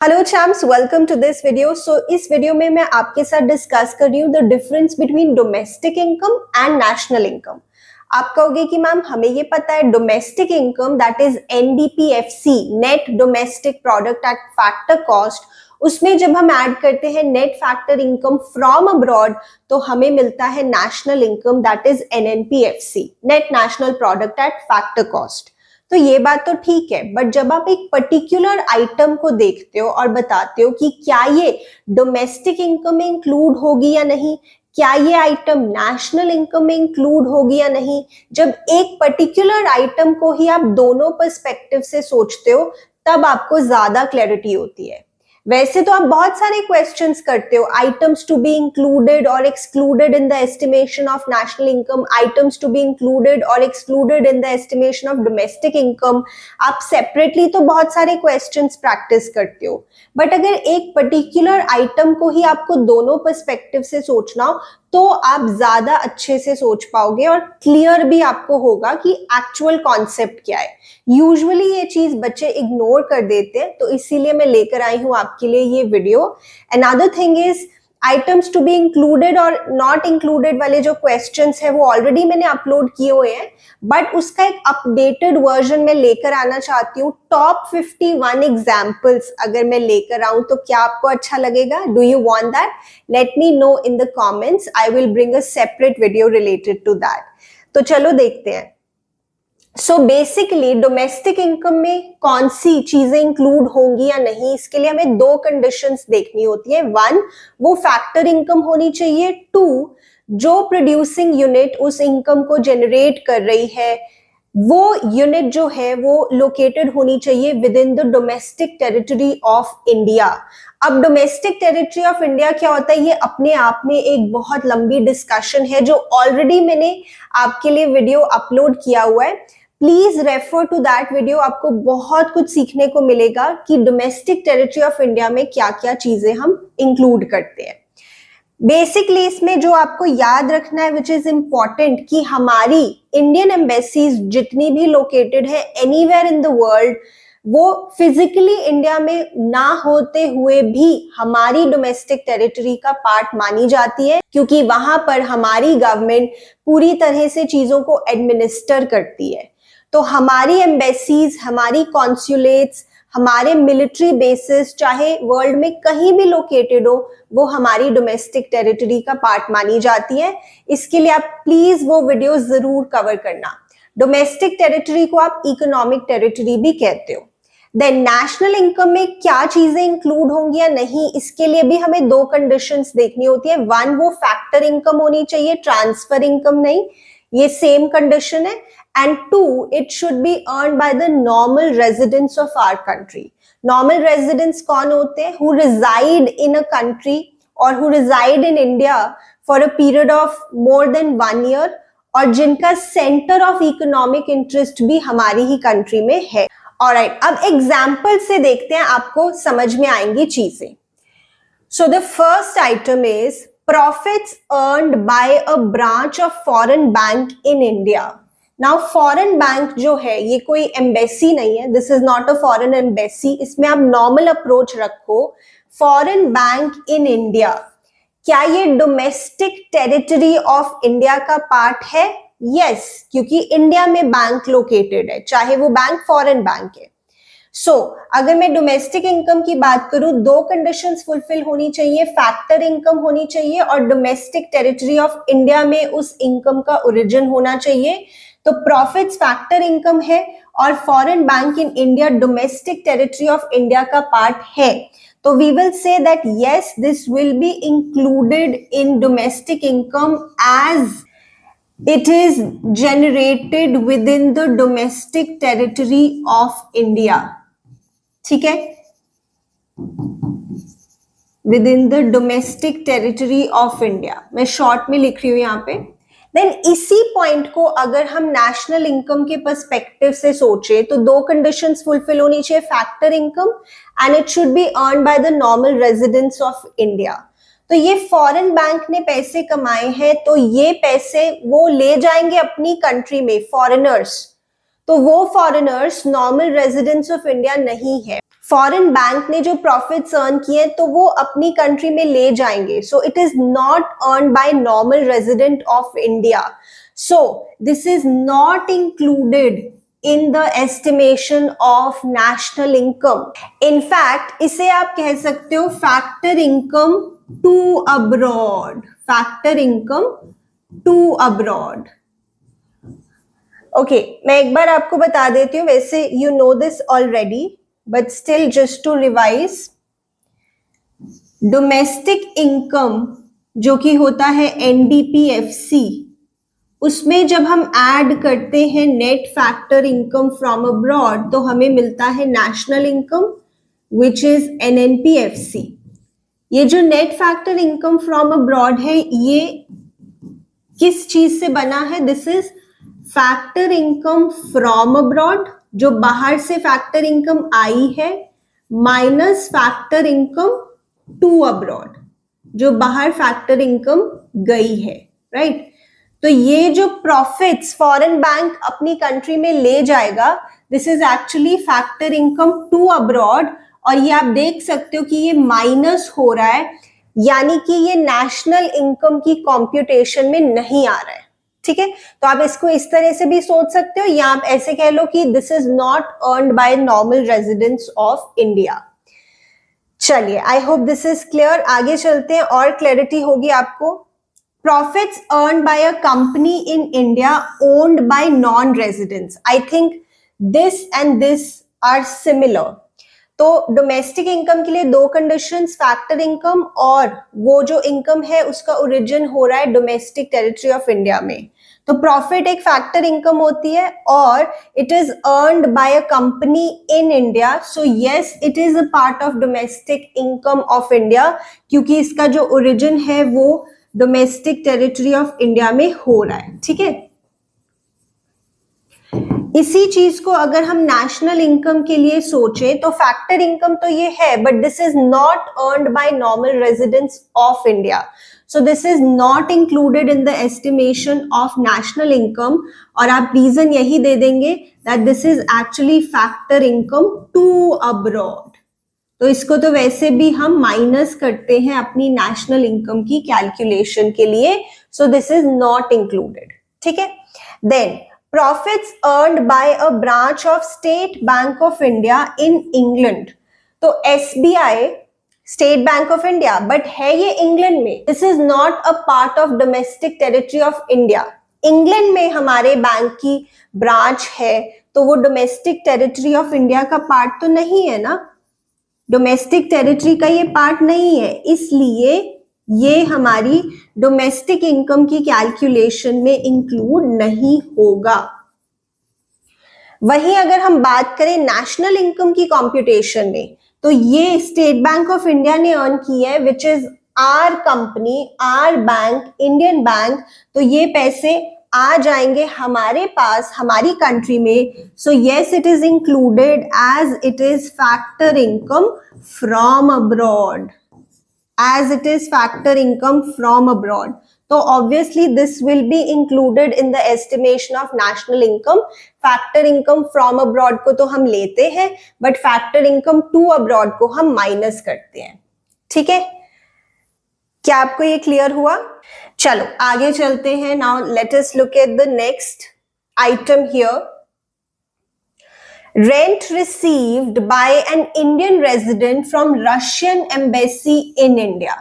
Hello champs, welcome to this video. इस वीडियो में मैं आपके साथ डिस्कस कर रही हूँ the difference between domestic income and national income. आप कहोगे कि मैम हमें ये पता है domestic income that is NDPFC, net domestic product at factor cost, उसमें जब हम ऐड करते हैं net factor income from abroad तो हमें मिलता है national income that is NNPFC, net national product at factor cost. तो ये बात तो ठीक है, बट जब आप एक पर्टिकुलर आइटम को देखते हो और बताते हो कि क्या ये डोमेस्टिक इनकम में इंक्लूड होगी या नहीं, क्या ये आइटम नेशनल इनकम में इंक्लूड होगी या नहीं, जब एक पर्टिकुलर आइटम को ही आप दोनों पर्सपेक्टिव से सोचते हो तब आपको ज्यादा क्लैरिटी होती है। वैसे तो आप बहुत सारे क्वेश्चंस करते हो, आइटम्स टू बी इंक्लूडेड और excluded in the estimation of national income, items to be included और excluded in the estimation of domestic income. आप सेपरेटली तो बहुत सारे क्वेश्चंस प्रैक्टिस करते हो, बट अगर एक पर्टिकुलर आइटम को ही आपको दोनों पर्सपेक्टिव से सोचना हो तो आप ज्यादा अच्छे से सोच पाओगे और क्लियर भी आपको होगा कि एक्चुअल कॉन्सेप्ट क्या है। यूजुअली ये चीज बच्चे इग्नोर कर देते हैं, तो इसीलिए मैं लेकर आई हूं आपके लिए ये video. Another thing is items to be included और नॉट इंक्लूडेड वाले जो क्वेश्चंस है वो ऑलरेडी मैंने अपलोड किए हुए हैं, बट उसका एक अपडेटेड वर्जन में लेकर आना चाहती हूँ। टॉप 51 एग्जाम्पल्स अगर मैं लेकर आऊं तो क्या आपको अच्छा लगेगा? Do you want that? Let me know in the comments, I will bring a separate video related to that. तो चलो देखते हैं। सो बेसिकली डोमेस्टिक इनकम में कौन सी चीजें इंक्लूड होंगी या नहीं, इसके लिए हमें दो कंडीशंस देखनी होती है। वन, वो फैक्टर इनकम होनी चाहिए। टू, जो प्रोड्यूसिंग यूनिट उस इनकम को जनरेट कर रही है वो यूनिट जो है वो लोकेटेड होनी चाहिए with in the domestic territory of India. अब डोमेस्टिक टेरिटरी ऑफ इंडिया क्या होता है, ये अपने आप में एक बहुत लंबी डिस्कशन है जो ऑलरेडी मैंने आपके लिए वीडियो अपलोड किया हुआ है। Please refer to that video, आपको बहुत कुछ सीखने को मिलेगा कि डोमेस्टिक टेरिटरी ऑफ इंडिया में क्या क्या चीजें हम इंक्लूड करते हैं। बेसिकली इसमें जो आपको याद रखना है विच इज इम्पॉर्टेंट, कि हमारी इंडियन एम्बेसीज जितनी भी लोकेटेड है एनीवेयर इन द वर्ल्ड, वो फिजिकली इंडिया में ना होते हुए भी हमारी डोमेस्टिक टेरिटरी का पार्ट मानी जाती है, क्योंकि वहां पर हमारी गवर्नमेंट पूरी तरह से चीजों को एडमिनिस्टर करती है। तो हमारी एम्बेसीज, हमारी कॉन्सुलेट्स, हमारे मिलिट्री बेसिस चाहे वर्ल्ड में कहीं भी लोकेटेड हो, वो हमारी डोमेस्टिक टेरिटरी का पार्ट मानी जाती है। इसके लिए आप प्लीज वो वीडियो जरूर कवर करना। डोमेस्टिक टेरिटरी को आप इकोनॉमिक टेरिटरी भी कहते हो। देन नेशनल इनकम में क्या चीजें इंक्लूड होंगी या नहीं, इसके लिए भी हमें दो कंडीशंस देखनी होती है। वन, वो फैक्टर इनकम होनी चाहिए, ट्रांसफर इनकम नहीं, ये सेम कंडीशन है। And two, it should be earned by the normal residents of our country. Normal residents कौन होते हैं? Who reside in a country or who reside in India for a period of more than 1 year और जिनका center of economic interest भी हमारी ही country में है। Alright, अब example से देखते हैं, आपको समझ में आएंगी चीजें। So the first item is profits earned by a branch of foreign bank in India. Now foreign bank जो है ये कोई एम्बेसी नहीं है, this is not a foreign embassy, इसमें आप नॉर्मल अप्रोच रखो। फॉरेन बैंक इन इंडिया, क्या ये डोमेस्टिक टेरिटरी ऑफ इंडिया का पार्ट है? यस, क्योंकि इंडिया में बैंक लोकेटेड है, चाहे वो बैंक फॉरेन बैंक है। सो अगर मैं डोमेस्टिक इनकम की बात करूं, दो कंडीशंस फुलफिल होनी चाहिए, फैक्टर इनकम होनी चाहिए और डोमेस्टिक टेरिटरी ऑफ इंडिया में उस इनकम का ओरिजिन होना चाहिए। तो प्रॉफिट्स फैक्टर इनकम है और foreign bank in India domestic territory of India का पार्ट है। तो we will say that yes, this will be included in domestic income as it is generated within the domestic territory of India. ठीक है, within the domestic territory of India, मैं short में लिख रही हूं यहाँ पे। Then इसी पॉइंट को अगर हम नेशनल इनकम के पर्सपेक्टिव से सोचे तो दो कंडीशंस फुलफिल होनी चाहिए, factor income and it should be earn by the normal residents of India. तो ये फॉरेन बैंक ने पैसे कमाए हैं तो ये पैसे वो ले जाएंगे अपनी कंट्री में, फॉरेनर्स, तो वो foreigners normal residents of India नहीं है। फॉरेन बैंक ने जो प्रॉफिट्स अर्न किए तो वो अपनी कंट्री में ले जाएंगे. So it is not earn by normal resident of India. So this is not included in the estimation of national income. In fact, इसे आप कह सकते हो factor income to abroad. Factor income to abroad. Okay, मैं एक बार आपको बता देती हूँ. वैसे you know this already, but still just to revise. Domestic income जो कि होता है NDPFC, उसमें जब हम ऐड करते हैं net factor income from abroad तो हमें मिलता है national income which is NNPFC. ये जो net factor income from abroad है ये किस चीज से बना है? This is factor income from abroad, जो बाहर से फैक्टर इनकम आई है, minus factor income to abroad, जो बाहर फैक्टर इनकम गई है. राइट? तो ये जो प्रॉफिट्स फॉरेन बैंक अपनी कंट्री में ले जाएगा, this is actually factor income to abroad. और ये आप देख सकते हो कि ये माइनस हो रहा है, यानी कि ये नेशनल इनकम की कॉम्प्यूटेशन में नहीं आ रहा है. ठीक है, तो आप इसको इस तरह से भी सोच सकते हो, या आप ऐसे कह लो कि this is not earned by normal residents of India. चलिए, I hope this is clear. आगे चलते हैं और क्लैरिटी होगी आपको. Profits earned by a company in India owned by non-residents. I think this and this are similar. तो domestic income के लिए दो कंडीशंस, फैक्टर इनकम और वो जो इनकम है उसका ओरिजिन हो रहा है डोमेस्टिक टेरिटरी ऑफ इंडिया में. तो प्रॉफिट एक फैक्टर इनकम होती है और it is earned by a company in India. So yes, it is a part of domestic income of India, क्योंकि इसका जो ओरिजिन है वो डोमेस्टिक टेरिटरी ऑफ इंडिया में हो रहा है. ठीक है, इसी चीज को अगर हम नेशनल इनकम के लिए सोचें तो फैक्टर इनकम तो ये है, but this is not earned by normal residents of India. So this is not included in the estimation of national income. और आप रीजन यही दे देंगे that this is actually factor income to abroad. तो इसको तो वैसे भी हम माइनस करते हैं अपनी नेशनल इनकम की कैलकुलेशन के लिए. So this is not included. ठीक है, then profits earned by a branch of State Bank of India in England. तो SBI State Bank of India, but है ये इंग्लैंड में. This is not a part of domestic territory of India. England में हमारे bank की branch है, तो वो डोमेस्टिक टेरिटरी ऑफ इंडिया का पार्ट तो नहीं है ना. डोमेस्टिक टेरिटरी का ये पार्ट नहीं है, इसलिए ये हमारी डोमेस्टिक इनकम की कैलकुलेशन में इंक्लूड नहीं होगा. वहीं अगर हम बात करें नेशनल इनकम की कॉम्प्यूटेशन में, तो ये स्टेट बैंक ऑफ इंडिया ने अर्न की है, which is our company, our bank, Indian bank. तो ये पैसे आ जाएंगे हमारे पास, हमारी कंट्री में. So yes, it is included as it is factor income from abroad, as it is factor income from abroad. तो obviously this will be included in the estimation of national income. Factor income from abroad को तो हम लेते हैं, but factor income to abroad को हम minus करते हैं. ठीक है, क्या आपको ये क्लियर हुआ? चलो आगे चलते हैं. Now let us look at the next item here. Rent received by an Indian resident from Russian embassy in India.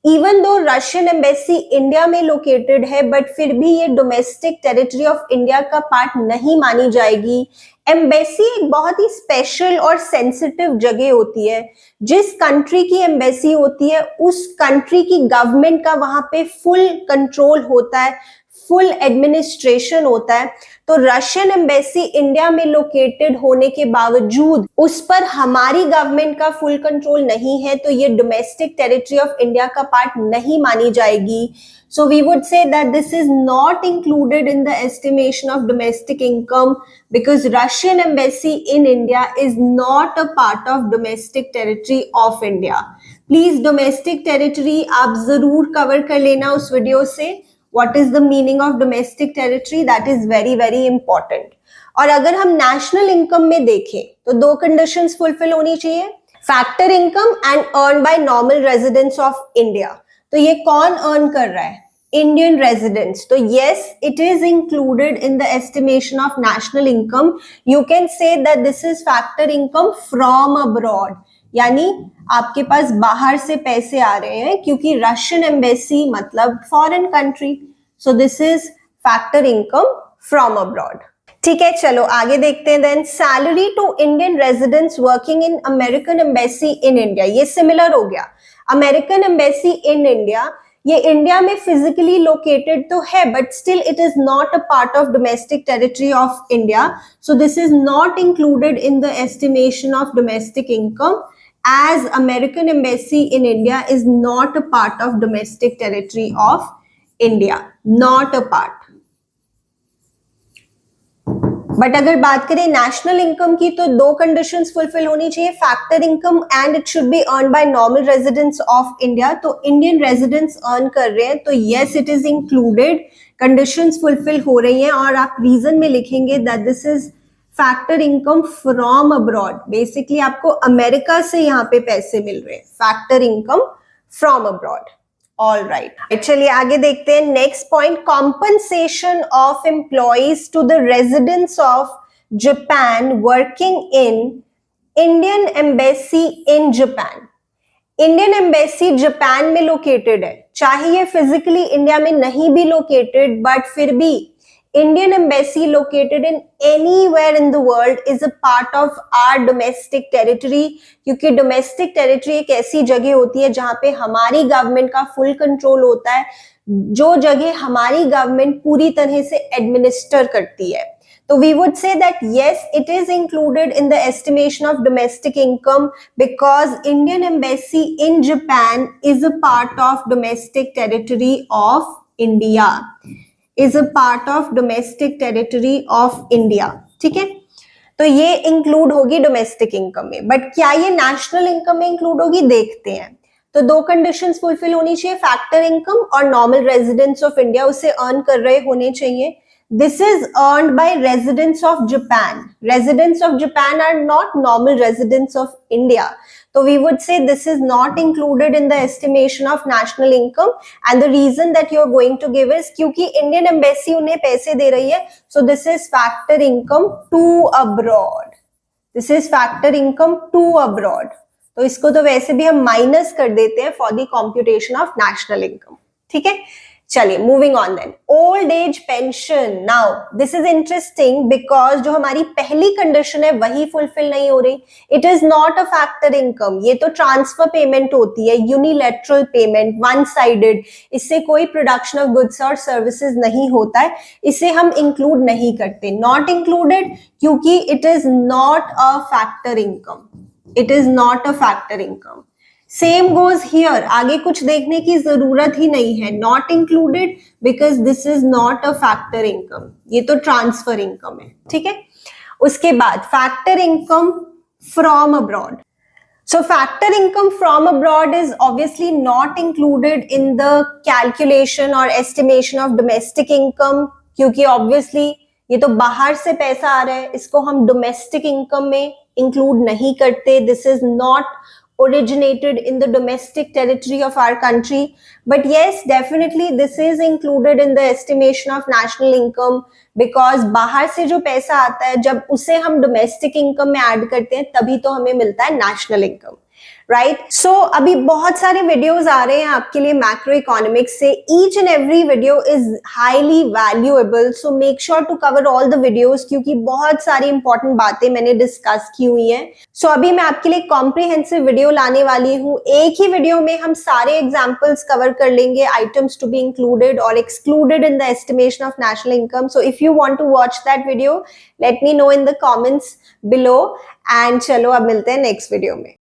Even though Russian embassy India में located है, but फिर भी ये domestic territory of India का part नहीं मानी जाएगी. Embassy एक बहुत ही स्पेशल और सेंसिटिव जगह होती है. जिस कंट्री की एम्बेसी होती है उस कंट्री की गवर्नमेंट का वहां पे फुल कंट्रोल होता है, फुल एडमिनिस्ट्रेशन होता है. तो रशियन एम्बेसी इंडिया में लोकेटेड होने के बावजूद उस पर हमारी गवर्नमेंट का फुल कंट्रोल नहीं है, तो ये डोमेस्टिक टेरिटरी ऑफ इंडिया का पार्ट नहीं मानी जाएगी. So we would say that this is not included in the estimation of domestic income because Russian embassy in India is not a part of domestic territory of India. Please domestic territory आप जरूर cover कर लेना उस video से. What is the meaning of domestic territory? That is very, very important. और अगर हम national income में देखें तो दो कंडीशंस फुलफिल होनी चाहिए, factor income and earn by normal residents of India. तो ये कौन अर्न कर रहा है? Indian residents. तो yes, it is included in the estimation of national income. You can say that this is factor income from abroad, यानी आपके पास बाहर से पैसे आ रहे हैं, क्योंकि रशियन एम्बेसी मतलब foreign country, so this is factor income from abroad. ठीक है, चलो आगे देखते हैं। Then salary to Indian residents working in American embassy in India, ये सिमिलर हो गया। अमेरिकन एम्बेसी इन इंडिया, ये इंडिया में फिजिकली लोकेटेड तो है, but still it is not a part of domestic territory of India, so this is not included in the estimation of domestic income, as American embassy in India is not a part of domestic territory of India, not a part. But अगर बात करें national income की तो दो conditions fulfil होनी चाहिए, factor income and it should be earn by normal residents of India. तो Indian residents earn कर रहे हैं तो yes it is included, conditions fulfil हो रही हैं, और आप रीजन में लिखेंगे that this is factor income from abroad. Basically आपको अमेरिका से यहाँ पे पैसे मिल रहे हैं, factor income from abroad. All right, चलिए आगे देखते हैं। Next point, compensation of employees to the residents of Japan working in Indian embassy in Japan. Indian embassy Japan में लोकेटेड है, चाहे ये फिजिकली इंडिया में नहीं भी लोकेटेड, बट फिर भी Indian embassy located in anywhere in the world is a part of our domestic territory, क्योंकि domestic territory एक ऐसी जगह होती है जहां पे हमारी गवर्नमेंट का फुल कंट्रोल होता है, जो जगह हमारी गवर्नमेंट पूरी तरह से एडमिनिस्टर करती है। तो we would say that yes, it is included in the estimation of domestic income because Indian embassy in Japan is a part of domestic territory of India. is a part of domestic territory of India. ठीक है, तो ये include होगी domestic income में, but क्या ये national income में include होगी, देखते हैं। तो दो कंडीशंस फुलफिल होनी चाहिए, फैक्टर इनकम और नॉर्मल रेजिडेंट्स ऑफ इंडिया उसे अर्न कर रहे होने चाहिए। This is earned by residents of Japan. Residents of Japan are not normal residents of India. So we would say this is not included in the estimation of national income. And the reason that you're going to give is क्योंकि Indian Embassy उन्हें पैसे दे रही है. So this is factor income to abroad. This is factor income to abroad. तो इसको तो वैसे भी हम माइनस कर देते हैं for the computation of national income. ठीक है, चलिए moving on then. Old age pension, now this is interesting because जो हमारी पहली कंडीशन है वही फुलफिल नहीं हो रही। It is not a factor income, ये तो ट्रांसफर पेमेंट होती है, यूनिलैटरल पेमेंट, वन साइडेड, इससे कोई प्रोडक्शन ऑफ गुड्स और सर्विसेज नहीं होता है, इसे हम इंक्लूड नहीं करते, नॉट इंक्लूडेड, क्योंकि it is not a factor income, it is not a factor income. Same goes here, आगे कुछ देखने की जरूरत ही नहीं है, not included because this is not a factor income, ये तो ट्रांसफर इनकम है। ठीक है, उसके बाद factor income from abroad. So factor income from abroad is obviously not included in the calculation or estimation of domestic income, क्योंकि obviously ये तो बाहर से पैसा आ रहा है, इसको हम domestic income में include नहीं करते। This is not originated in the domestic territory of our country, but yes, definitely this is included in the estimation of national income because बाहर से जो पैसा आता है जब उसे हम domestic income में ऐड करते हैं तभी तो हमें मिलता है national income, राइट। सो अभी बहुत सारे वीडियोस आ रहे हैं आपके लिए मैक्रो इकोनॉमिक्स से, each and every video is highly valuable, so make sure to cover all the videos, क्योंकि बहुत सारी इंपॉर्टेंट बातें मैंने डिस्कस की हुई हैं। सो अभी मैं आपके लिए कॉम्प्रिहेंसिव वीडियो लाने वाली हूँ, एक ही वीडियो में हम सारे एग्जाम्पल्स कवर कर लेंगे, आइटम्स टू बी इंक्लूडेड और excluded in the estimation of national income. So if you want to watch that video, let me know in the comments below, and चलो अब मिलते हैं नेक्स्ट वीडियो में।